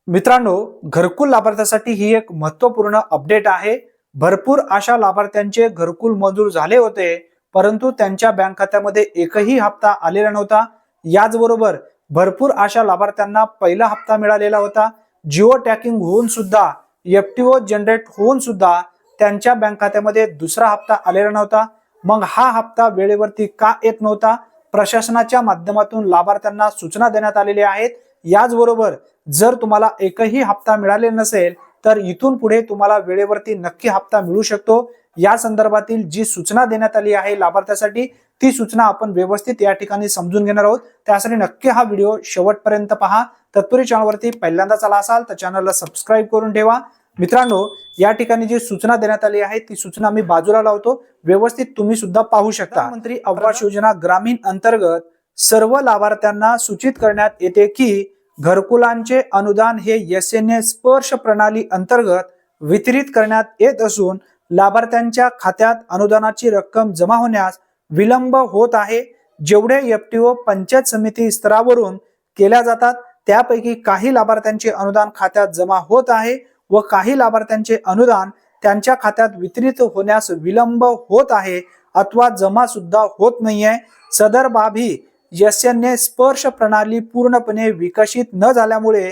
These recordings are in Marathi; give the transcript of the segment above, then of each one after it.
मित्रांनो, घरकुल लाभार्थ्यासाठी ही एक महत्त्वपूर्ण अपडेट आहे। भरपूर अशा लाभार्थ्यांचे घरकुल मंजूर झाले होते, परंतु त्यांच्या बँक खात्यामध्ये एकही हप्ता आलेला नव्हता। याचबरोबर भरपूर अशा लाभार्थ्यांना पहिला हप्ता मिळालेला होता। जिओ टॅगिंग होऊन सुद्धा, एफटीओ जनरेट होऊन सुद्धा त्यांच्या बँक खात्यामध्ये दुसरा हप्ता आलेला नव्हता। मग हा हप्ता वेळेवरती का येत नव्हता? प्रशासनाच्या माध्यमातून लाभार्थ्यांना सूचना देण्यात आलेल्या आहेत। याचबरोबर जर तुम्हाला एकही हप्ता मिळाले नसेल तर इथून पुढे तुम्हाला वेळेवरती नक्की हप्ता मिळू शकतो। या संदर्भातील जी सूचना देण्यात आली आहे लाभार्थ्यासाठी, ती सूचना आपण व्यवस्थित या ठिकाणी समजून घेणार आहोत। त्यासाठी नक्की हा व्हिडिओ शेवटपर्यंत पहा। तत्पूर्वी चॅनलवरती पहिल्यांदाच आला असाल तर चॅनलला सबस्क्राइब करून ठेवा। मित्रांनो, या ठिकाणी जी सूचना देण्यात आली आहे ती सूचना मी बाजूला लावतो, व्यवस्थित तुम्ही सुद्धा पाहू शकता। प्रधानमंत्री आवास योजना ग्रामीण अंतर्गत सर्व लाभार्थ्यांना सूचित करण्यात येते की घरकुलांचे अनुदान हे एसएनए स्पर्श प्रणाली अंतर्गत वितरित करण्यात येत असून लाभार्थ्यांच्या खात्यात अनुदानाची रक्कम जमा होण्यास विलंब होत आहे। जेवढे एफटीओ पंचायत समिती स्तरावरून केल्या जातात त्यापैकी काही लाभार्थ्यांचे अनुदान खात्यात जमा होत आहे व काही लाभार्थ्यांचे अनुदान त्यांच्या खात्यात वितरित होण्यास विलंब होत आहे अथवा जमा सुद्धा होत नाहीये। सदर बाब ही एसएनए स्पर्श प्रणाली पूर्णपणे विकसित न झाल्यामुळे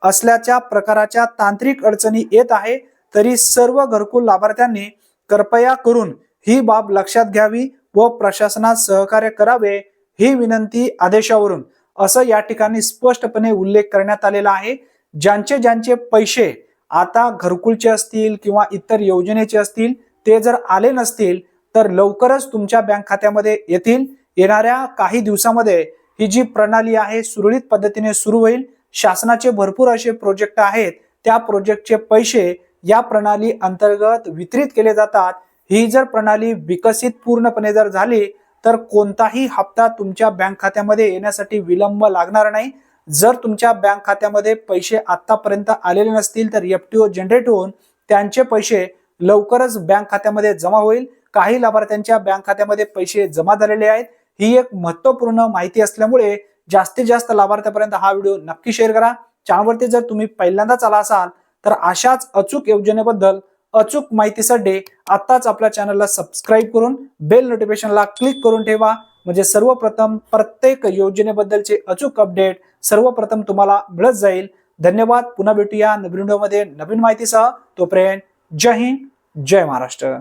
असल्याच्या प्रकारच्या तांत्रिक अडचणी येत आहे। तरी सर्व घरकुल लाभार्थ्यांनी कृपया करून ही बाब लक्षात घ्यावी व प्रशासनात सहकार्य करावे, ही विनंती आदेशावरून असं या ठिकाणी स्पष्टपणे उल्लेख करण्यात आलेला आहे। ज्यांचे ज्यांचे पैसे आता घरकुलचे असतील किंवा इतर योजनेचे असतील ते जर आले नसतील तर लवकरच तुमच्या बँक खात्यामध्ये येतील। येणाऱ्या काही दिवसामध्ये ही जी प्रणाली आहे सुरळीत पद्धतीने सुरू होईल। शासनाचे भरपूर असे प्रोजेक्ट आहेत, त्या प्रोजेक्टचे पैसे या प्रणाली अंतर्गत वितरित केले जातात। ही जर प्रणाली विकसित पूर्णपणे जर झाली तर कोणताही हप्ता तुमच्या बँक खात्यामध्ये येण्यासाठी विलंब लागणार नाही। जर तुमच्या बँक खात्यामध्ये पैसे आतापर्यंत आलेले नसतील तर एफटीओ जनरेट होऊन त्यांचे पैसे लवकरच बँक खात्यामध्ये जमा होईल। काही लाभार्थ्यांच्या बँक खात्यामध्ये पैसे जमा झालेले आहेत। ही एक महत्त्वपूर्ण माहिती असल्यामुळे जास्तीत जास्त लाभार्थ्यांपर्यंत हा व्हिडिओ नक्की शेअर करा। चॅनलवरती जर तुम्ही पहिल्यांदाच आला असाल तर अशाच अचूक योजनेबद्दल अचूक माहितीसाठी आताच आपल्या चॅनलला सबस्क्राइब करून बेल नोटिफिकेशनला क्लिक करून ठेवा, म्हणजे सर्वप्रथम प्रत्येक योजनेबद्दलचे अचूक अपडेट सर्वप्रथम तुम्हाला मिळत जाईल। धन्यवाद। पुन्हा भेटूया नवीन व्हिडिओमध्ये नवीन माहितीसह। तोपर्यंत जय हिंद, जय महाराष्ट्र।